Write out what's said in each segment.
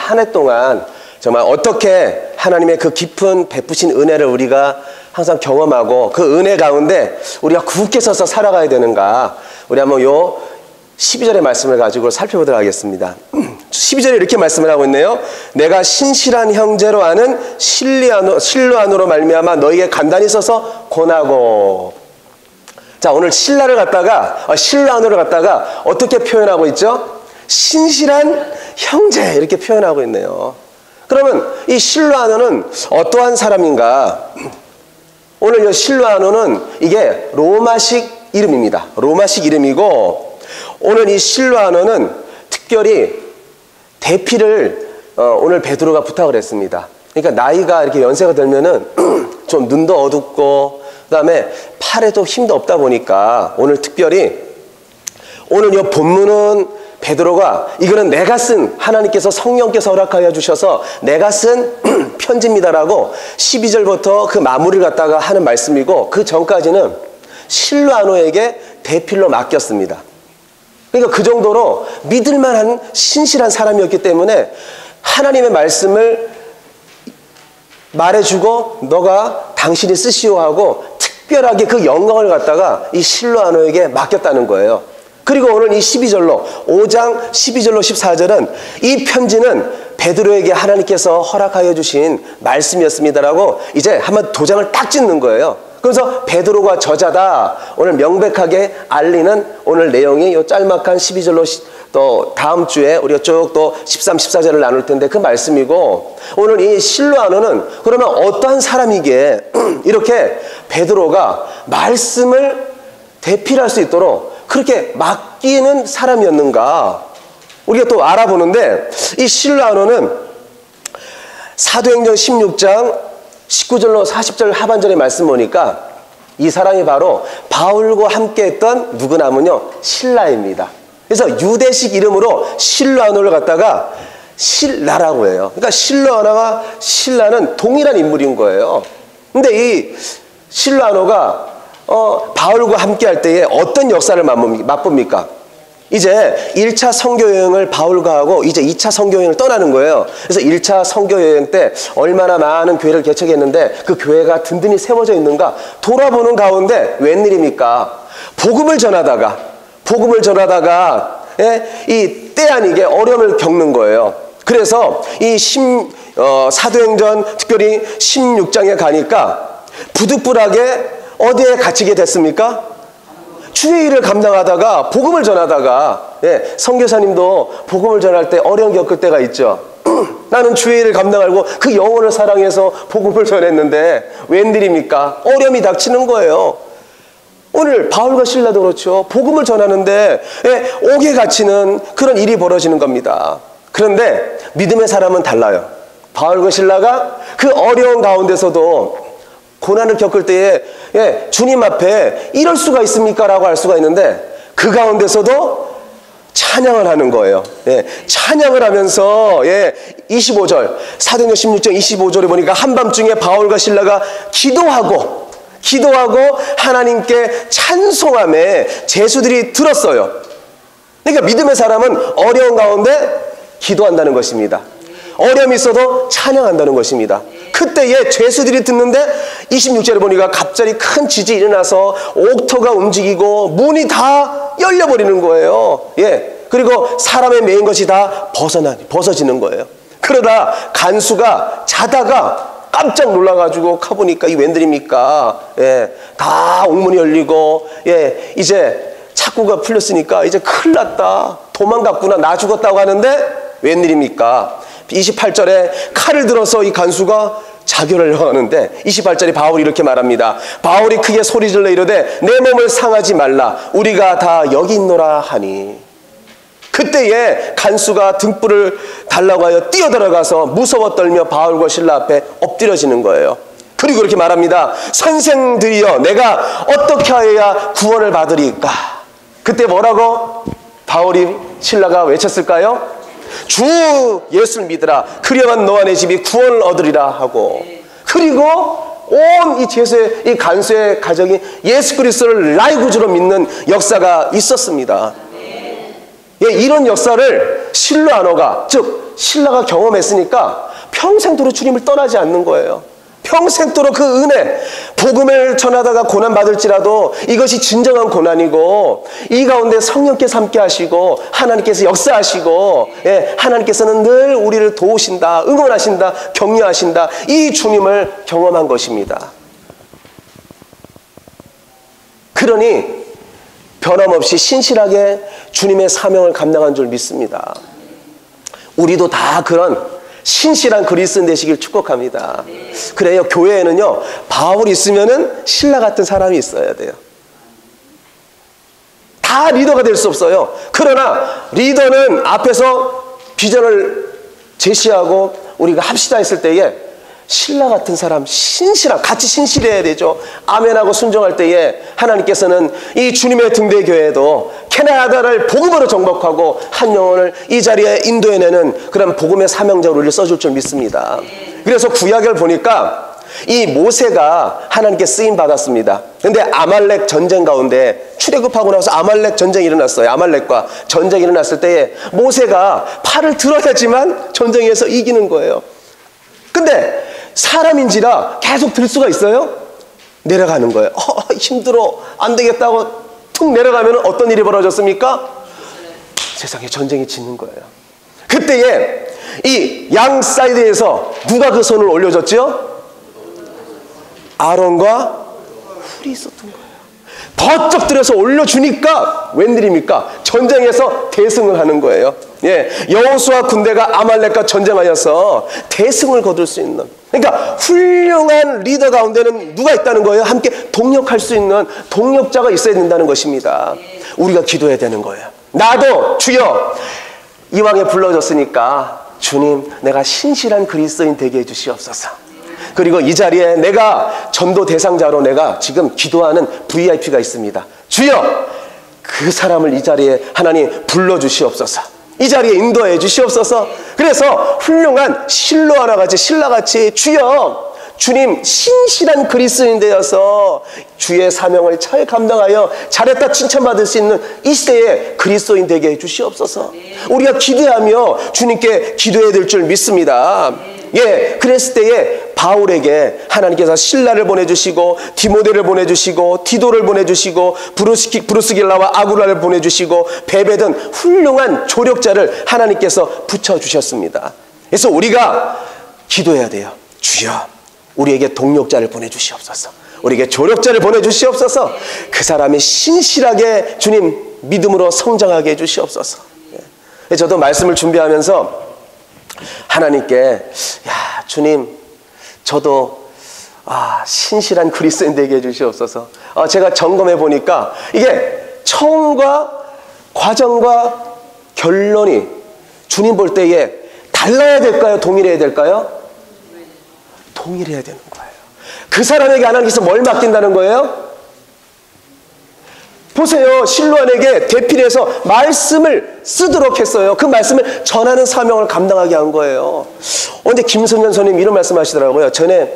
한 해 동안 정말 어떻게 하나님의 그 깊은 베푸신 은혜를 우리가 항상 경험하고 그 은혜 가운데 우리가 굳게 서서 살아가야 되는가, 우리 한번 요 12절의 말씀을 가지고 살펴보도록 하겠습니다. 12절에 이렇게 말씀을 하고 있네요. 내가 신실한 형제로 아는 신뢰 안으로 말미암아 너에게 간단히 써서 권하고. 자, 오늘 신뢰 안으로 갖다가 어떻게 표현하고 있죠? 신실한 형제, 이렇게 표현하고 있네요. 그러면 이 실로아노는 어떠한 사람인가? 오늘 이 실로아노는 이게 로마식 이름입니다. 로마식 이름이고, 오늘 이 실로아노는 특별히 대피를 오늘 베드로가 부탁을 했습니다. 그러니까 나이가 이렇게 연세가 들면은 좀 눈도 어둡고 그다음에 팔에도 힘도 없다 보니까 오늘 특별히 오늘 이 본문은 베드로가 이거는 내가 쓴, 하나님께서 성령께서 허락하여 주셔서 내가 쓴 편지입니다라고 12절부터 그 마무리를 갖다가 하는 말씀이고, 그 전까지는 실로아노에게 대필로 맡겼습니다. 그러니까 그 정도로 믿을만한 신실한 사람이었기 때문에 하나님의 말씀을 말해주고 너가 당신이 쓰시오 하고 특별하게 그 영광을 갖다가 이 실로아노에게 맡겼다는 거예요. 그리고 오늘 이 12절로 5장 12절로 14절은 이 편지는 베드로에게 하나님께서 허락하여 주신 말씀이었습니다라고 이제 한번 도장을 딱 찍는 거예요. 그래서 베드로가 저자다, 오늘 명백하게 알리는 오늘 내용이 이 짤막한 12절로 또 다음 주에 우리가 쭉 또 13, 14절을 나눌 텐데 그 말씀이고, 오늘 이 실로아노는 그러면 어떠한 사람이기에 이렇게 베드로가 말씀을 대필할 수 있도록 그렇게 맡기는 사람이었는가, 우리가 또 알아보는데, 이 실로아노는 사도행전 16장 19절로 40절 하반절의 말씀 보니까 이 사람이 바로 바울과 함께 했던 누구냐면요, 실라입니다. 그래서 유대식 이름으로 실로아노를 갖다가 실라라고 해요. 그러니까 실로아노와 실라는 동일한 인물인 거예요. 근데 이 실로아노가 바울과 함께 할 때에 어떤 역사를 맛봅니까? 이제 1차 선교여행을 바울과 하고 이제 2차 선교여행을 떠나는 거예요. 그래서 1차 선교여행 때 얼마나 많은 교회를 개척했는데 그 교회가 든든히 세워져 있는가 돌아보는 가운데 웬일입니까? 복음을 전하다가 이 때 아니게 어려움을 겪는 거예요. 그래서 이 사도행전 특별히 16장에 가니까 부득불하게 어디에 갇히게 됐습니까? 주의 일을 감당하다가 복음을 전하다가, 선교사님도 복음을 전할 때 어려움 겪을 때가 있죠. 나는 주의 일을 감당하고 그 영혼을 사랑해서 복음을 전했는데 웬일입니까? 어려움이 닥치는 거예요. 오늘 바울과 실라도 그렇죠. 복음을 전하는데 옥에 갇히는 그런 일이 벌어지는 겁니다. 그런데 믿음의 사람은 달라요. 바울과 실라가 그 어려운 가운데서도 고난을 겪을 때에 주님 앞에 이럴 수가 있습니까? 라고 할 수가 있는데 그 가운데서도 찬양을 하는 거예요. 찬양을 하면서 25절 사도행전 16장 25절에 보니까 한밤중에 바울과 실라가 기도하고 하나님께 찬송함에 제수들이 들었어요. 그러니까 믿음의 사람은 어려운 가운데 기도한다는 것입니다. 어려움이 있어도 찬양한다는 것입니다. 그때에 죄수들이 듣는데 26절에 보니까 갑자기 큰 지진이 일어나서 옥토가 움직이고 문이 다 열려버리는 거예요. 그리고 사람의 매인 것이 다 벗어지는 거예요. 그러다 간수가 자다가 깜짝 놀라가지고 가보니까 이 웬들입니까? 다 옥문이 열리고 이제 착고가 풀렸으니까 이제 큰일 났다, 도망갔구나, 나 죽었다고 하는데 웬일입니까? 28절에 칼을 들어서 이 간수가 자결을 하는데 28절에 바울이 이렇게 말합니다. 바울이 크게 소리질러 이르되 내 몸을 상하지 말라, 우리가 다 여기 있노라 하니. 그때에 간수가 등불을 달라고 하여 뛰어들어가서 무서워 떨며 바울과 실라 앞에 엎드려지는 거예요. 그리고 이렇게 말합니다. 선생들이여, 내가 어떻게 하여야 구원을 받으리까? 그때 뭐라고 바울이 실라가 외쳤을까요? 주 예수를 믿으라, 그리하면 너와 내 집이 구원을 얻으리라 하고, 그리고 온 이 제수의 이 간수의 가정이 예수 그리스도를 나의 구주로 믿는 역사가 있었습니다. 예, 이런 역사를 실로 안어가, 즉 신라가 경험했으니까 평생도록 주님을 떠나지 않는 거예요. 평생도록 그 은혜, 복음을 전하다가 고난받을지라도 이것이 진정한 고난이고, 이 가운데 성령께서 함께 하시고 하나님께서 역사하시고, 예, 하나님께서는 늘 우리를 도우신다, 응원하신다, 격려하신다, 이 주님을 경험한 것입니다. 그러니 변함없이 신실하게 주님의 사명을 감당한 줄 믿습니다. 우리도 다 그런 신실한 그리스도인 되시길 축복합니다. 그래요. 교회에는요, 바울이 있으면은 신라 같은 사람이 있어야 돼요. 다 리더가 될 수 없어요. 그러나 리더는 앞에서 비전을 제시하고 우리가 합시다 했을 때에 신라 같은 사람, 신실한, 같이 신실해야 되죠. 아멘하고 순종할 때에 하나님께서는 이 주님의 등대교회도 캐나다를 복음으로 정복하고 한 영혼을 이 자리에 인도해내는 그런 복음의 사명자로 우리를 써줄 줄 믿습니다. 그래서 구약을 보니까 이 모세가 하나님께 쓰임 받았습니다. 근데 아말렉 전쟁 가운데 출애굽하고 나서 아말렉 전쟁이 일어났어요. 아말렉과 전쟁이 일어났을 때에 모세가 팔을 들어야지만 전쟁에서 이기는 거예요. 근데 사람인지라 계속 들 수가 있어요? 내려가는 거예요. 힘들어, 안 되겠다고 툭 내려가면 어떤 일이 벌어졌습니까? 세상에 전쟁이 짓는 거예요. 그때에 이 양 사이드에서 누가 그 손을 올려줬죠? 아론과 훌이 있었던 거예요. 버쩍 들여서 올려주니까 웬일입니까? 전쟁에서 대승을 하는 거예요. 예, 여호수아 군대가 아말렉과 전쟁하여서 대승을 거둘 수 있는, 그러니까 훌륭한 리더 가운데는 누가 있다는 거예요? 함께 동력할 수 있는 동력자가 있어야 된다는 것입니다. 우리가 기도해야 되는 거예요. 나도 주여 이왕에 불러줬으니까 주님, 내가 신실한 그리스도인 되게 해주시옵소서. 그리고 이 자리에 내가 전도 대상자로 내가 지금 기도하는 VIP가 있습니다. 주여 그 사람을 이 자리에 하나님 불러주시옵소서. 이 자리에 인도해 주시옵소서. 그래서 훌륭한 실로 하나같이 신라같이 주여 주님 신실한 그리스도인 되어서 주의 사명을 잘 감당하여 잘했다 칭찬받을 수 있는 이 시대에 그리스도인 되게 해 주시옵소서. 우리가 기대하며 주님께 기도해야 될 줄 믿습니다. 예, 그랬을 때에 바울에게 하나님께서 신라를 보내주시고 디모데를 보내주시고 디도를 보내주시고 브루스길라와 아굴라를 보내주시고 베베든 훌륭한 조력자를 하나님께서 붙여주셨습니다. 그래서 우리가 기도해야 돼요. 주여 우리에게 동력자를 보내주시옵소서. 우리에게 조력자를 보내주시옵소서. 그 사람이 신실하게 주님 믿음으로 성장하게 해주시옵소서. 예. 저도 말씀을 준비하면서 하나님께 야 주님 저도 신실한 그리스도인 되게 해주시옵소서. 제가 점검해 보니까 이게 처음과 과정과 결론이 주님 볼 때에 달라야 될까요? 동일해야 될까요? 동일해야 되는 거예요. 그 사람에게 하나님께서 뭘 맡긴다는 거예요? 보세요. 실로안에게 대필해서 말씀을 쓰도록 했어요. 그 말씀을 전하는 사명을 감당하게 한 거예요. 근데 김선년 선생님 이런 말씀 하시더라고요. 전에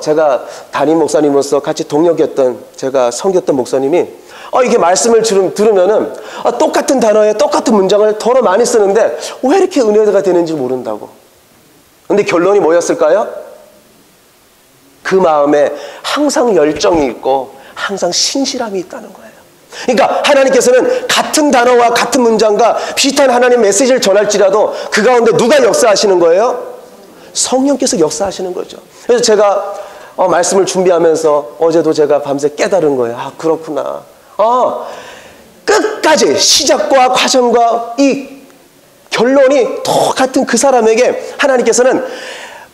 제가 담임 목사님으로서 같이 동역했던 제가 섬겼던 목사님이 이게 말씀을 들으면은 똑같은 단어에 똑같은 문장을 더러 많이 쓰는데 왜 이렇게 은혜가 되는지 모른다고. 근데 결론이 뭐였을까요? 그 마음에 항상 열정이 있고 항상 신실함이 있다는 거예요. 그러니까 하나님께서는 같은 단어와 같은 문장과 비슷한 하나님 메시지를 전할지라도 그 가운데 누가 역사하시는 거예요? 성령께서 역사하시는 거죠. 그래서 제가 말씀을 준비하면서 어제도 제가 밤새 깨달은 거예요. 그렇구나. 끝까지 시작과 과정과 이 결론이 똑같은 그 사람에게 하나님께서는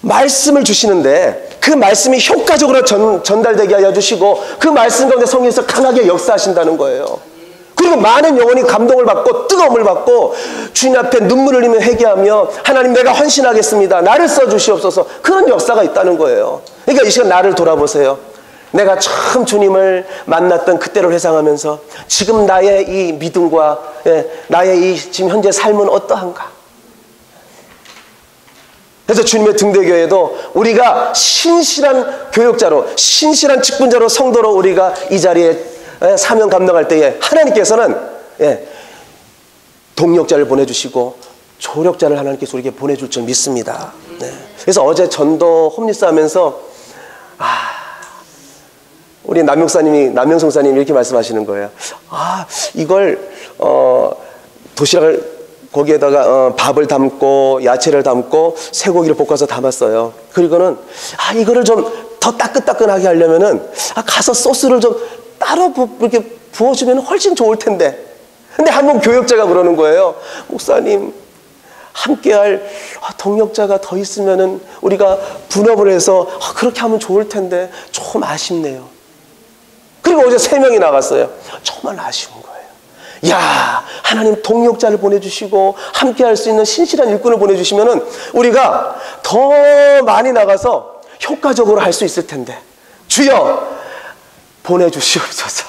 말씀을 주시는데 그 말씀이 효과적으로 전달되게 하여 주시고 그 말씀 가운데 성령께서 강하게 역사하신다는 거예요. 그리고 많은 영혼이 감동을 받고 뜨거움을 받고 주님 앞에 눈물을 흘리며 회개하며 하나님 내가 헌신하겠습니다. 나를 써주시옵소서. 그런 역사가 있다는 거예요. 그러니까 이 시간 나를 돌아보세요. 내가 처음 주님을 만났던 그때를 회상하면서 지금 나의 이 믿음과 나의 이 지금 현재 삶은 어떠한가. 그래서 주님의 등대교회도 우리가 신실한 교역자로 신실한 직분자로 성도로 우리가 이 자리에 사명 감당할 때에 하나님께서는 동력자를 보내주시고 조력자를 하나님께서 우리에게 보내줄 줄 믿습니다. 네. 그래서 어제 전도 홈리스 하면서 우리 남명성사님이 이렇게 말씀하시는 거예요. 이걸 도시락을 거기에다가 밥을 담고 야채를 담고 쇠고기를 볶아서 담았어요. 그리고는 이거를 좀 더 따끈따끈하게 하려면은 가서 소스를 좀 따로 이렇게 부어주면 훨씬 좋을 텐데. 근데 한 번 교역자가 그러는 거예요. 목사님, 함께할 동역자가 더 있으면은 우리가 분업을 해서 그렇게 하면 좋을 텐데 좀 아쉽네요. 그리고 어제 3명이 나갔어요. 정말 아쉬운 거예요. 야, 하나님 동역자를 보내주시고 함께할 수 있는 신실한 일꾼을 보내주시면은 우리가 더 많이 나가서 효과적으로 할 수 있을 텐데 주여 보내주시옵소서.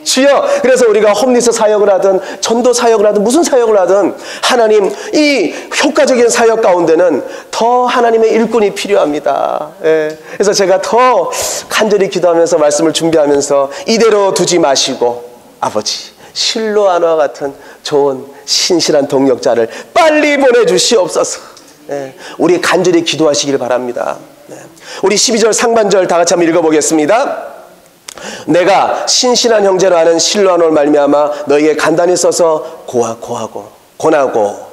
주여. 그래서 우리가 홈리스 사역을 하든 전도 사역을 하든 무슨 사역을 하든 하나님 이 효과적인 사역 가운데는 더 하나님의 일꾼이 필요합니다. 예. 그래서 제가 더 간절히 기도하면서 말씀을 준비하면서 이대로 두지 마시고 아버지 실로아나와 같은 좋은 신실한 동역자를 빨리 보내주시옵소서. 예. 우리 간절히 기도하시길 바랍니다. 예. 우리 12절 상반절 다 같이 한번 읽어보겠습니다. 내가 신실한 형제로 하는 실로아노를 말미암아 너희에게 간단히 써서 권하고.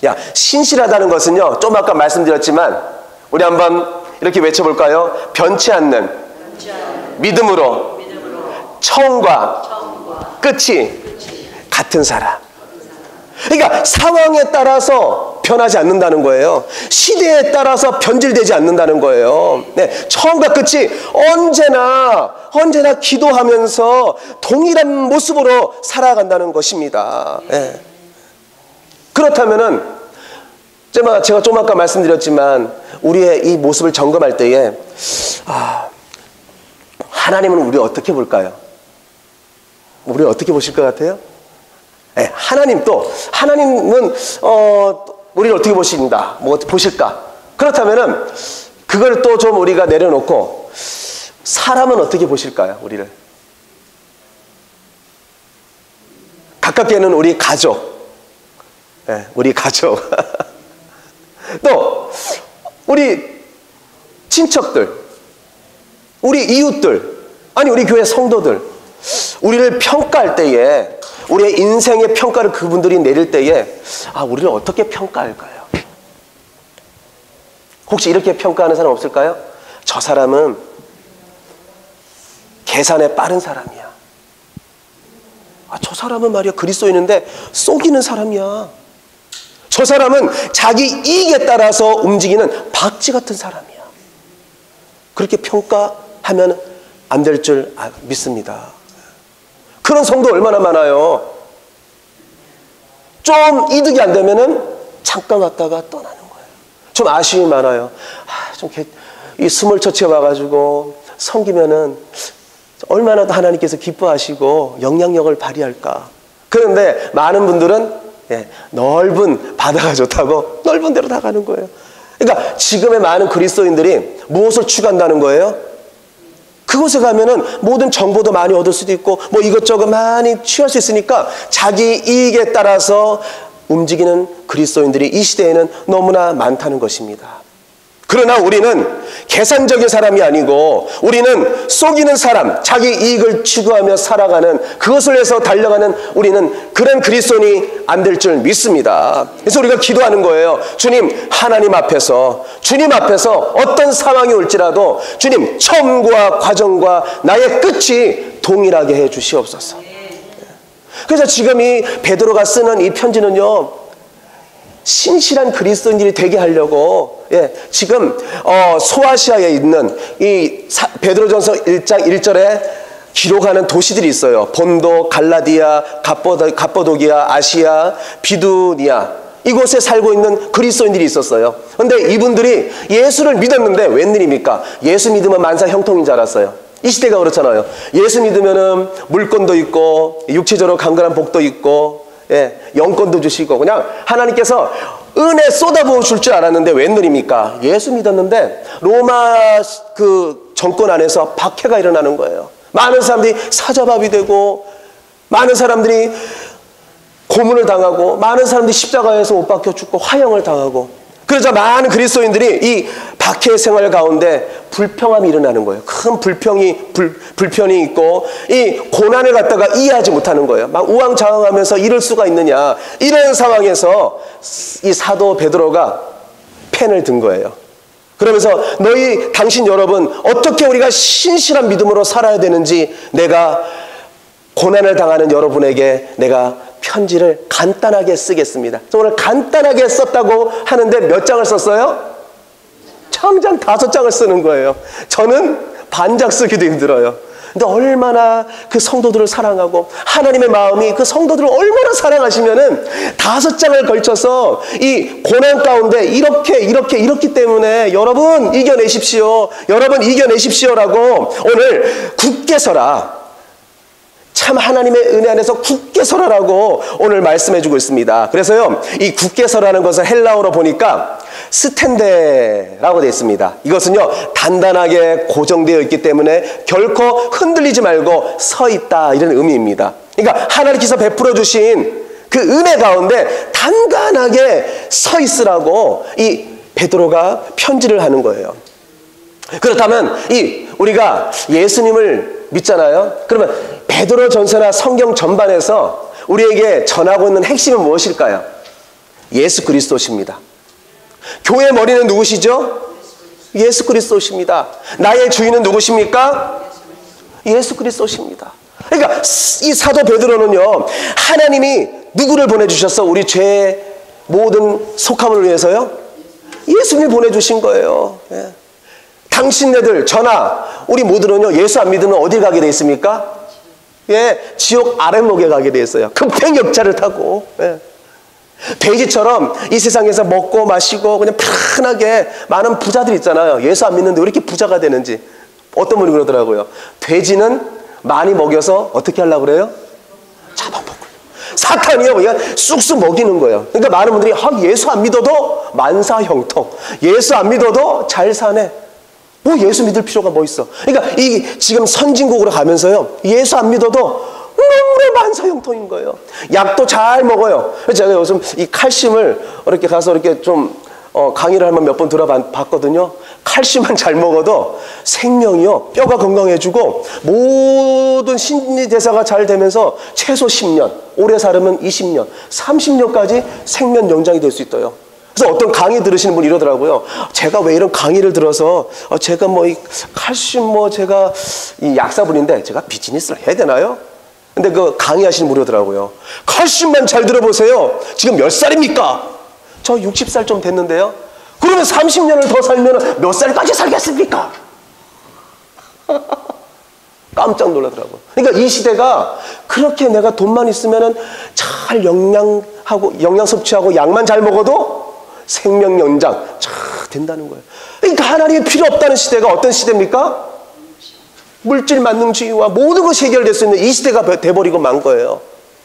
야, 신실하다는 것은요, 좀 아까 말씀드렸지만 우리 한번 이렇게 외쳐볼까요? 변치 않는 믿음으로 처음과 끝이 같은 사람. 그러니까 상황에 따라서 변하지 않는다는 거예요. 시대에 따라서 변질되지 않는다는 거예요. 네, 처음과 끝이 언제나 기도하면서 동일한 모습으로 살아간다는 것입니다. 네. 그렇다면은 제가 좀 아까 말씀드렸지만 우리의 이 모습을 점검할 때에 하나님은 우리를 어떻게 볼까요? 우리를 어떻게 보실 것 같아요? 네, 하나님은 우리를 어떻게 보신다? 보실까? 그렇다면은 그걸 또 좀 우리가 내려놓고 사람은 어떻게 보실까요? 우리를 가깝게는 우리 가족, 네, 우리 가족 또 우리 친척들, 우리 이웃들, 아니 우리 교회 성도들, 우리를 평가할 때에 우리의 인생의 평가를 그분들이 내릴 때에 우리를 어떻게 평가할까요? 혹시 이렇게 평가하는 사람 없을까요? 저 사람은 계산에 빠른 사람이야. 저 사람은 말이야 그리스도인인데 속이는 사람이야. 저 사람은 자기 이익에 따라서 움직이는 박쥐 같은 사람이야. 그렇게 평가하면 안 될 줄 믿습니다. 그런 성도 얼마나 많아요. 좀 이득이 안 되면은 잠깐 왔다가 떠나는 거예요. 좀 아쉬움이 많아요. 이 스몰 처치에 와가지고 섬기면은 얼마나 더 하나님께서 기뻐하시고 영향력을 발휘할까. 그런데 많은 분들은 넓은 바다가 좋다고 넓은 데로 다 가는 거예요. 그러니까 지금의 많은 그리스도인들이 무엇을 추구한다는 거예요? 그곳에 가면은 모든 정보도 많이 얻을 수도 있고 이것저것 많이 취할 수 있으니까 자기 이익에 따라서 움직이는 그리스도인들이 이 시대에는 너무나 많다는 것입니다. 그러나 우리는 계산적인 사람이 아니고 우리는 속이는 사람, 자기 이익을 추구하며 살아가는, 그것을 위해서 달려가는 우리는 그런 그리스도인이 안 될 줄 믿습니다. 그래서 우리가 기도하는 거예요. 주님, 하나님 앞에서, 주님 앞에서 어떤 상황이 올지라도 주님 처음과 과정과 나의 끝이 동일하게 해 주시옵소서. 그래서 지금 이 베드로가 쓰는 이 편지는요, 신실한 그리스도인들이 되게 하려고 지금 소아시아에 있는 이 베드로전서 1장 1절에 기록하는 도시들이 있어요. 본도, 갈라디아, 갑보도기아, 아시아, 비두니아, 이곳에 살고 있는 그리스도인들이 있었어요. 그런데 이분들이 예수를 믿었는데 웬일입니까? 예수 믿으면 만사 형통인 줄 알았어요. 이 시대가 그렇잖아요. 예수 믿으면은 물권도 있고 육체적으로 강건한 복도 있고 영권도 주시고 그냥 하나님께서 은혜 쏟아부어 줄 줄 알았는데 웬일입니까? 예수 믿었는데 로마 그 정권 안에서 박해가 일어나는 거예요. 많은 사람들이 사자밥이 되고 많은 사람들이 고문을 당하고 많은 사람들이 십자가에서 못 박혀 죽고 화형을 당하고, 그러자 많은 그리스도인들이 이 박해 생활 가운데 불평함이 일어나는 거예요. 큰 불편이 있고 이 고난을 갖다가 이해하지 못하는 거예요. 막 우왕좌왕하면서 이럴 수가 있느냐, 이런 상황에서 이 사도 베드로가 펜을 든 거예요. 그러면서 당신 여러분, 어떻게 우리가 신실한 믿음으로 살아야 되는지 내가 고난을 당하는 여러분에게 내가 편지를 간단하게 쓰겠습니다. 오늘 간단하게 썼다고 하는데 몇 장을 썼어요? 장장 5장을 쓰는 거예요. 저는 반장 쓰기도 힘들어요. 근데 얼마나 그 성도들을 사랑하고 하나님의 마음이 그 성도들을 얼마나 사랑하시면은 5장을 걸쳐서 이 고난 가운데 이렇기 때문에 여러분 이겨내십시오. 여러분 이겨내십시오라고 오늘 굳게 서라. 참 하나님의 은혜 안에서 굳게 서라라고 오늘 말씀해주고 있습니다. 그래서요, 이 굳게 서라는 것을 헬라어로 보니까 스탠데라고 되어 있습니다. 이것은요, 단단하게 고정되어 있기 때문에 결코 흔들리지 말고 서 있다, 이런 의미입니다. 그러니까 하나님께서 베풀어 주신 그 은혜 가운데 단단하게 서 있으라고 이 베드로가 편지를 하는 거예요. 그렇다면 우리가 예수님을 믿잖아요. 그러면 베드로 전서나 성경 전반에서 우리에게 전하고 있는 핵심은 무엇일까요? 예수 그리스도십니다. 교회의 머리는 누구시죠? 예수 그리스도십니다. 나의 주인은 누구십니까? 예수 그리스도십니다. 그러니까 이 사도 베드로는요, 하나님이 누구를 보내주셨어? 우리 죄의 모든 속함을 위해서요? 예수님이 보내주신 거예요. 예. 당신네들, 저나 우리 모두는요, 예수 안 믿으면 어딜 가게 돼 있습니까? 예, 지옥 아랫목에 가게 돼 있어요. 급행열차를 타고. 예. 돼지처럼 이 세상에서 먹고 마시고 그냥 편하게, 많은 부자들 있잖아요. 예수 안 믿는데 왜 이렇게 부자가 되는지. 어떤 분이 그러더라고요. 돼지는 많이 먹여서 어떻게 하려고 그래요? 잡아먹고. 사탄이요, 그냥 쑥쑥 먹이는 거예요. 그러니까 많은 분들이 예수 안 믿어도 만사형통, 예수 안 믿어도 잘 사네. 뭐 예수 믿을 필요가 뭐 있어. 그러니까 지금 선진국으로 가면서요, 예수 안 믿어도 너무나 만사형통인 거예요. 약도 잘 먹어요. 제가 요즘 이 칼슘을 이렇게 가서 이렇게 좀 강의를 한번 몇 번 들어봤거든요. 칼슘만 잘 먹어도 생명이요, 뼈가 건강해지고 모든 신진대사가 잘 되면서 최소 10년, 오래 살으면 20년, 30년까지 생명 연장이 될 수 있어요. 그래서 어떤 강의 들으시는 분이 이러더라고요. 제가 왜 이런 강의를 들어서 제가 뭐 이 칼슘 제가 이 약사분인데 제가 비즈니스를 해야 되나요? 근데 그 강의하시는 분이 이러더라고요. 칼슘만 잘 들어보세요. 지금 몇 살입니까? 저 60살 좀 됐는데요. 그러면 30년을 더 살면 몇 살까지 살겠습니까? 깜짝 놀라더라고요. 그러니까 이 시대가 그렇게 내가 돈만 있으면 잘 영양 섭취하고 약만 잘 먹어도 생명 연장 잘 된다는 거예요. 그러니까 하나님이 필요 없다는 시대가 어떤 시대입니까? 물질 만능주의와 모든 것이 해결될 수 있는 이 시대가 돼버리고 만 거예요.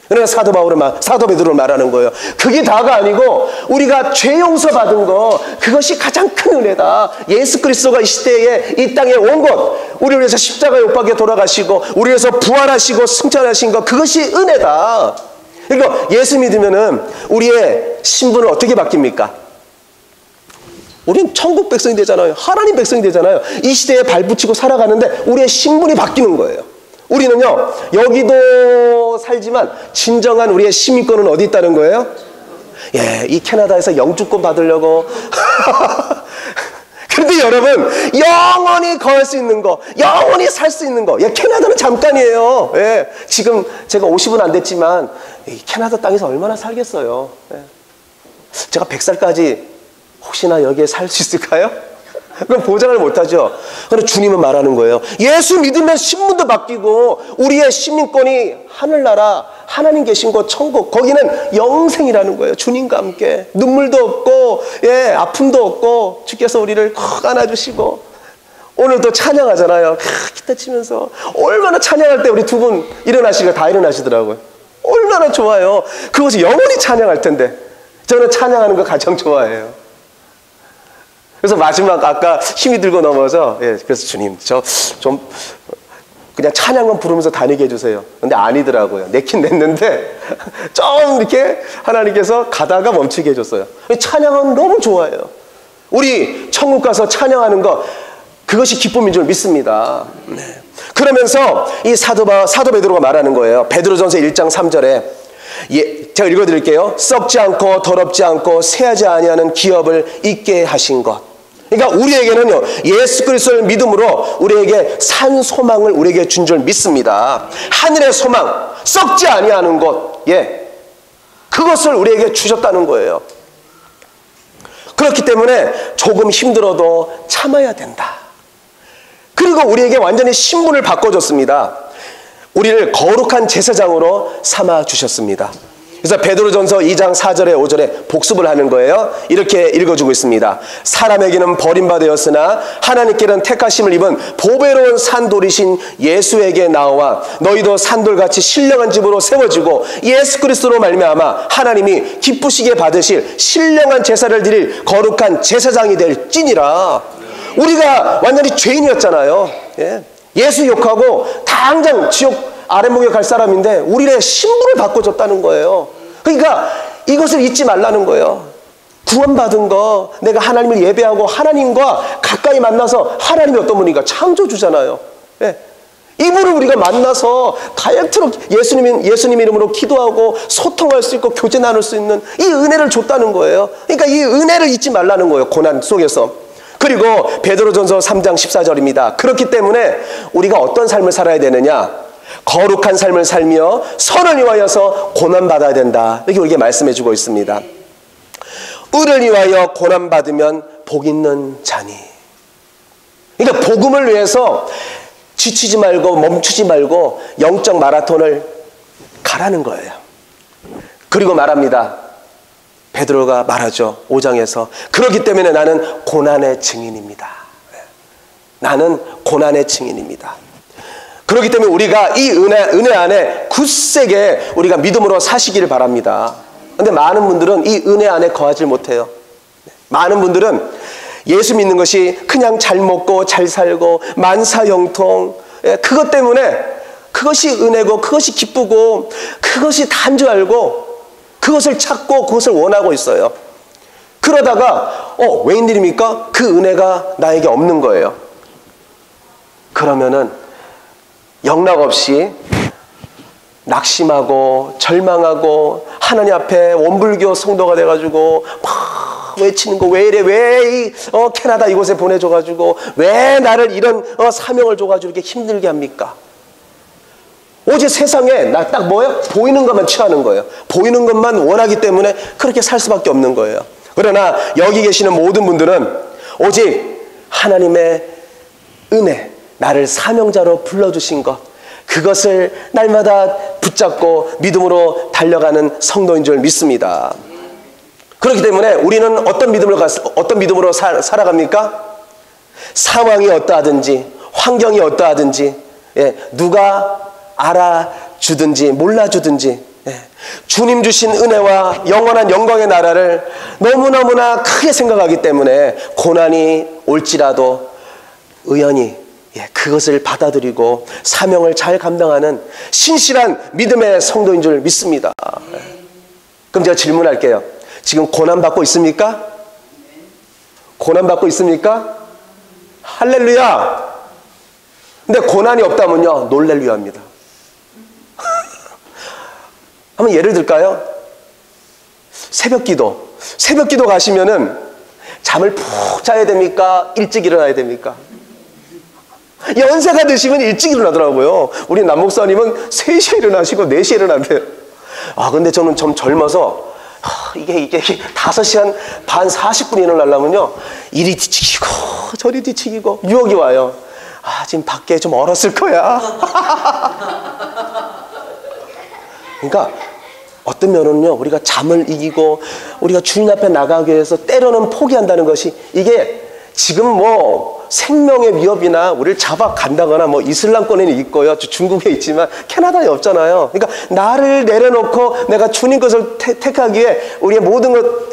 그러니까 사도 베드로를 말하는 거예요. 그게 다가 아니고 우리가 죄 용서 받은 거, 그것이 가장 큰 은혜다. 예수 그리스도가 이 시대에 이 땅에 온 것, 우리를 위해서 십자가에 못 박혀 돌아가시고 우리를 위해서 부활하시고 승천하신 것, 그것이 은혜다. 그러니까 예수 믿으면은 우리의 신분은 어떻게 바뀝니까? 우린 천국 백성이 되잖아요. 하나님 백성이 되잖아요. 이 시대에 발붙이고 살아가는데 우리의 신분이 바뀌는 거예요. 우리는요, 여기도 살지만 진정한 우리의 시민권은 어디 있다는 거예요? 예, 이 캐나다에서 영주권 받으려고. 그런데 여러분, 영원히 거할 수 있는 거, 영원히 살 수 있는 거. 예, 캐나다는 잠깐이에요. 예, 지금 제가 50은 안 됐지만 이 캐나다 땅에서 얼마나 살겠어요. 예. 제가 100살까지 혹시나 여기에 살 수 있을까요? 그럼 보장을 못하죠. 그런데 주님은 말하는 거예요. 예수 믿으면 신분도 바뀌고 우리의 시민권이 하늘나라, 하나님 계신 곳 천국, 거기는 영생이라는 거예요. 주님과 함께 눈물도 없고, 예, 아픔도 없고, 주께서 우리를 콕 안아주시고. 오늘도 찬양하잖아요. 기타 치면서 얼마나 찬양할 때 우리 두 분 다 일어나시더라고요. 얼마나 좋아요. 그것이 영원히 찬양할 텐데. 저는 찬양하는 거 가장 좋아해요. 그래서 마지막 아까 힘이 들고 넘어서, 예, 그래서 주님, 저 좀 그냥 찬양만 부르면서 다니게 해주세요. 근데 아니더라고요. 내긴 냈는데 좀 이렇게 하나님께서 가다가 멈추게 해줬어요. 찬양은 너무 좋아해요. 우리 천국 가서 찬양하는 거, 그것이 기쁨인 줄 믿습니다. 네. 그러면서 이 사도 베드로가 말하는 거예요. 베드로전서 1장 3절에 제가 읽어드릴게요. 썩지 않고 더럽지 않고 새하지 아니하는 기업을 있게 하신 것. 그러니까 우리에게는요, 예수 그리스도를 믿음으로 우리에게 산 소망을 우리에게 준 줄 믿습니다. 하늘의 소망, 썩지 아니하는 것, 그것을 우리에게 주셨다는 거예요. 그렇기 때문에 조금 힘들어도 참아야 된다. 그리고 우리에게 완전히 신분을 바꿔줬습니다. 우리를 거룩한 제사장으로 삼아 주셨습니다. 그래서 베드로전서 2장 4절에 5절에 복습을 하는 거예요. 이렇게 읽어주고 있습니다. 사람에게는 버림받았으나 하나님께는 택하심을 입은 보배로운 산돌이신 예수에게 나와 너희도 산돌같이 신령한 집으로 세워지고 예수 그리스도로 말미암아 하나님이 기쁘시게 받으실 신령한 제사를 드릴 거룩한 제사장이 될지니라. 우리가 완전히 죄인이었잖아요. 예수 욕하고 당장 지옥 아랫목에 갈 사람인데 우리의 신분을 바꿔줬다는 거예요. 그러니까 이것을 잊지 말라는 거예요. 구원받은 거, 내가 하나님을 예배하고 하나님과 가까이 만나서, 하나님이 어떤 분인가? 창조주잖아요. 이분을 우리가 만나서 다이렉트로 예수님 이름으로 기도하고 소통할 수 있고 교제 나눌 수 있는 이 은혜를 줬다는 거예요. 그러니까 이 은혜를 잊지 말라는 거예요. 고난 속에서. 그리고 베드로전서 3장 14절입니다. 그렇기 때문에 우리가 어떤 삶을 살아야 되느냐? 거룩한 삶을 살며 선을 위하여서 고난받아야 된다. 이렇게 우리에게 말씀해주고 있습니다. 의를 위하여 고난받으면 복 있는 자니. 그러니까 복음을 위해서 지치지 말고 멈추지 말고 영적 마라톤을 가라는 거예요. 그리고 말합니다. 베드로가 말하죠. 5장에서 그렇기 때문에 나는 고난의 증인입니다. 나는 고난의 증인입니다. 그렇기 때문에 우리가 이 은혜 안에 굳세게 우리가 믿음으로 사시기를 바랍니다. 그런데 많은 분들은 이 은혜 안에 거하지 못해요. 많은 분들은 예수 믿는 것이 그냥 잘 먹고 잘 살고 만사형통, 그것 때문에 그것이 은혜고 그것이 기쁘고 그것이 다인 줄 알고 그것을 찾고 그것을 원하고 있어요. 그러다가 웬일입니까? 그 은혜가 나에게 없는 거예요. 그러면은 영락없이 낙심하고 절망하고 하나님 앞에 원불교 성도가 돼가지고 막 외치는 거, 왜 이래, 왜 캐나다 이곳에 보내줘가지고 왜 나를 이런 사명을 줘가지고 이렇게 힘들게 합니까? 오직 세상에 나 딱 뭐예요? 보이는 것만 취하는 거예요. 보이는 것만 원하기 때문에 그렇게 살 수밖에 없는 거예요. 그러나 여기 계시는 모든 분들은 오직 하나님의 은혜, 나를 사명자로 불러주신 것, 그것을 날마다 붙잡고 믿음으로 달려가는 성도인 줄 믿습니다. 그렇기 때문에 우리는 어떤 믿음으로 살아갑니까? 상황이 어떠하든지 환경이 어떠하든지 누가 알아주든지 몰라주든지 주님 주신 은혜와 영원한 영광의 나라를 너무너무나 크게 생각하기 때문에 고난이 올지라도 의연히 그것을 받아들이고 사명을 잘 감당하는 신실한 믿음의 성도인 줄 믿습니다. 그럼 제가 질문할게요. 지금 고난받고 있습니까? 고난받고 있습니까? 할렐루야! 근데 고난이 없다면요, 놀렐루야입니다. 한번 예를 들까요? 새벽 기도 가시면은 잠을 푹 자야 됩니까? 일찍 일어나야 됩니까? 연세가 드시면 일찍 일어나더라고요. 우리 남목사님은 3시에 일어나시고 4시에 일어난대요. 근데 저는 좀 젊어서 이게 5시간 반 40분 일어나려면요, 이리 뒤치기고 저리 뒤치기고 유혹이 와요. 지금 밖에 좀 얼었을 거야. 그러니까 어떤 면은요, 우리가 잠을 이기고 우리가 주님 앞에 나가기 위해서 때로는 포기한다는 것이, 이게 지금 뭐 생명의 위협이나 우리를 잡아간다거나 뭐 이슬람권에는 있고요, 중국에 있지만 캐나다에 없잖아요. 그러니까 나를 내려놓고 내가 주님 것을 택하기에 우리의 모든 것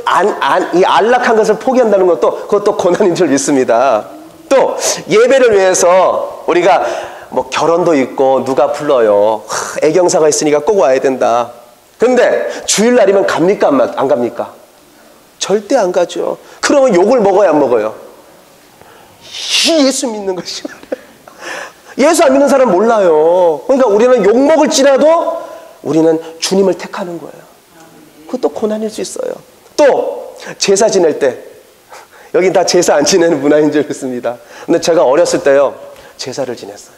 이 안락한 것을 포기한다는 것도, 그것도 고난인 줄 믿습니다. 또 예배를 위해서 우리가 뭐 결혼도 있고 누가 불러요. 애경사가 있으니까 꼭 와야 된다. 근데 주일날이면 갑니까 안 갑니까? 절대 안 가죠. 그러면 욕을 먹어야 안 먹어요? 예수 믿는 것이 예수 안 믿는 사람 몰라요. 그러니까 우리는 욕 먹을지라도 우리는 주님을 택하는 거예요. 그것도 고난일 수 있어요. 또 제사 지낼 때, 여기 다 제사 안 지내는 문화인 줄 믿습니다. 근데 제가 어렸을 때요 제사를 지냈어요.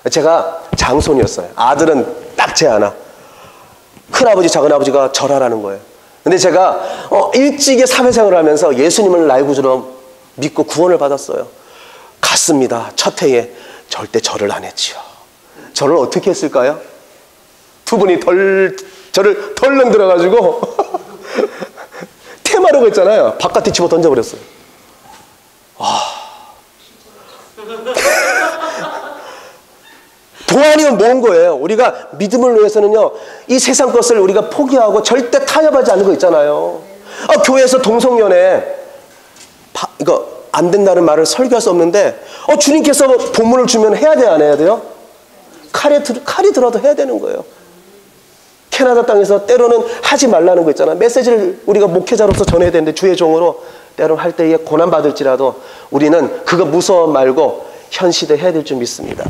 제가 장손이었어요. 아들은 딱 제 하나. 큰아버지 작은아버지가 절하라는 거예요. 근데 제가 일찍이 사회생활을 하면서 예수님을 나의 구주로 믿고 구원을 받았어요. 갔습니다. 첫 해에 절대 절을 안 했지요. 절을 어떻게 했을까요? 두 분이 저를 덜렁 들어가지고 테마로그 있잖아요. 바깥에 집어 던져버렸어요. 도안이면 뭔 거예요? 우리가 믿음을 위해서는요, 이 세상 것을 우리가 포기하고 절대 타협하지 않는 거 있잖아요. 교회에서 동성연애, 이거 안 된다는 말을 설교할 수 없는데, 주님께서 본문을 주면 해야 돼요, 안 해야 돼요? 칼이 들어도 해야 되는 거예요. 캐나다 땅에서 때로는 하지 말라는 거 있잖아. 메시지를 우리가 목회자로서 전해야 되는데 주의 종으로 때로는 할 때에 고난받을지라도 우리는 그거 무서워 말고 현 시대 해야 될 줄 믿습니다.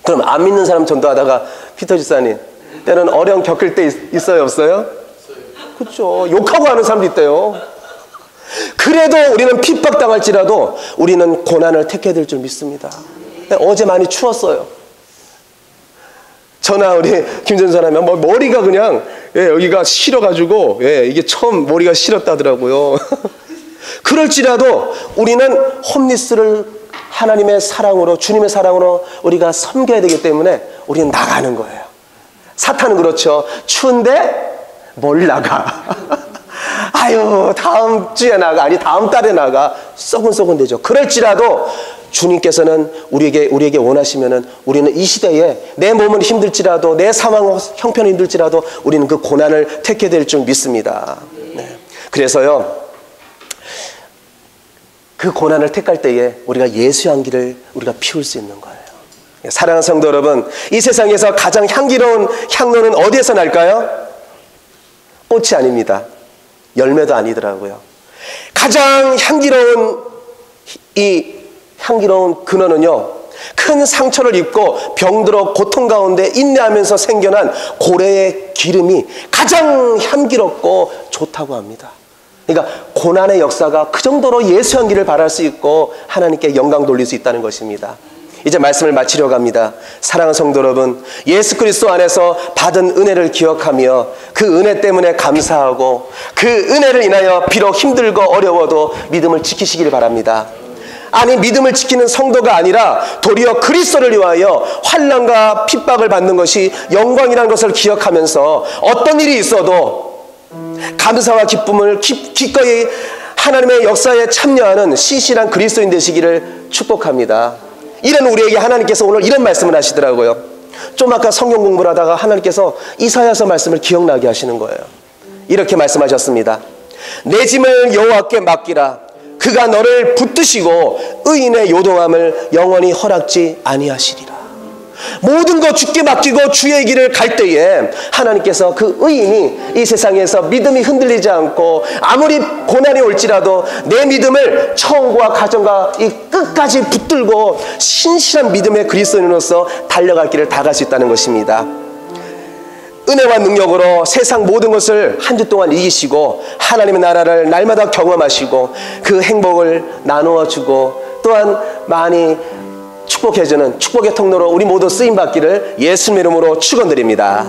그럼 안 믿는 사람 전도하다가 피터 집사님 때로는 어려움 겪을 때 있어요 없어요? 그렇죠. 욕하고 하는 사람도 있대요. 그래도 우리는 핍박당할지라도 우리는 고난을 택해야 될 줄 믿습니다. 어제 많이 추웠어요. 저나 우리 김전수 사람이 머리가 그냥 여기가 실어가지고 이게 처음 머리가 실었다더라고요. 그럴지라도 우리는 홈리스를 하나님의 사랑으로 주님의 사랑으로 우리가 섬겨야 되기 때문에 우리는 나가는 거예요. 사탄은 그렇죠. 추운데 뭘 나가. 아유 다음 주에 나가 아니 다음 달에 나가 썩은썩은 되죠. 그럴지라도 주님께서는 우리에게 원하시면은 우리는 이 시대에 내 몸은 힘들지라도 내 상황 형편이 힘들지라도 우리는 그 고난을 택해야 될 줄 믿습니다. 네. 그래서요 그 고난을 택할 때에 우리가 예수 향기를 우리가 피울 수 있는 거예요. 사랑하는 성도 여러분, 이 세상에서 가장 향기로운 향로는 어디에서 날까요? 꽃이 아닙니다. 열매도 아니더라고요. 가장 향기로운 향기로운 근원은요, 큰 상처를 입고 병들어 고통 가운데 인내하면서 생겨난 고래의 기름이 가장 향기롭고 좋다고 합니다. 그러니까 고난의 역사가 그 정도로 예수 향기를 발할 수 있고 하나님께 영광 돌릴 수 있다는 것입니다. 이제 말씀을 마치려고 합니다. 사랑하는 성도 여러분, 예수 그리스도 안에서 받은 은혜를 기억하며 그 은혜 때문에 감사하고 그 은혜를 인하여 비록 힘들고 어려워도 믿음을 지키시기를 바랍니다. 아니 믿음을 지키는 성도가 아니라 도리어 그리스도를 위하여 환난과 핍박을 받는 것이 영광이라는 것을 기억하면서 어떤 일이 있어도 감사와 기쁨을 기꺼이 하나님의 역사에 참여하는 신실한 그리스도인 되시기를 축복합니다. 이런 우리에게 하나님께서 오늘 이런 말씀을 하시더라고요. 좀 아까 성경 공부를 하다가 하나님께서 이사야서 말씀을 기억나게 하시는 거예요. 이렇게 말씀하셨습니다. 내 짐을 여호와께 맡기라. 그가 너를 붙드시고 의인의 요동함을 영원히 허락지 아니하시리라. 모든 것 주께 맡기고 주의 길을 갈 때에 하나님께서 그 의인이 이 세상에서 믿음이 흔들리지 않고 아무리 고난이 올지라도 내 믿음을 처음과 가정과 이 끝까지 붙들고 신실한 믿음의 그리스도인으로서 달려갈 길을 다 갈 수 있다는 것입니다. 은혜와 능력으로 세상 모든 것을 한 주 동안 이기시고 하나님의 나라를 날마다 경험하시고 그 행복을 나누어 주고 또한 많이 축복해주는 축복의 통로로 우리 모두 쓰임받기를 예수님의 이름으로 축원드립니다.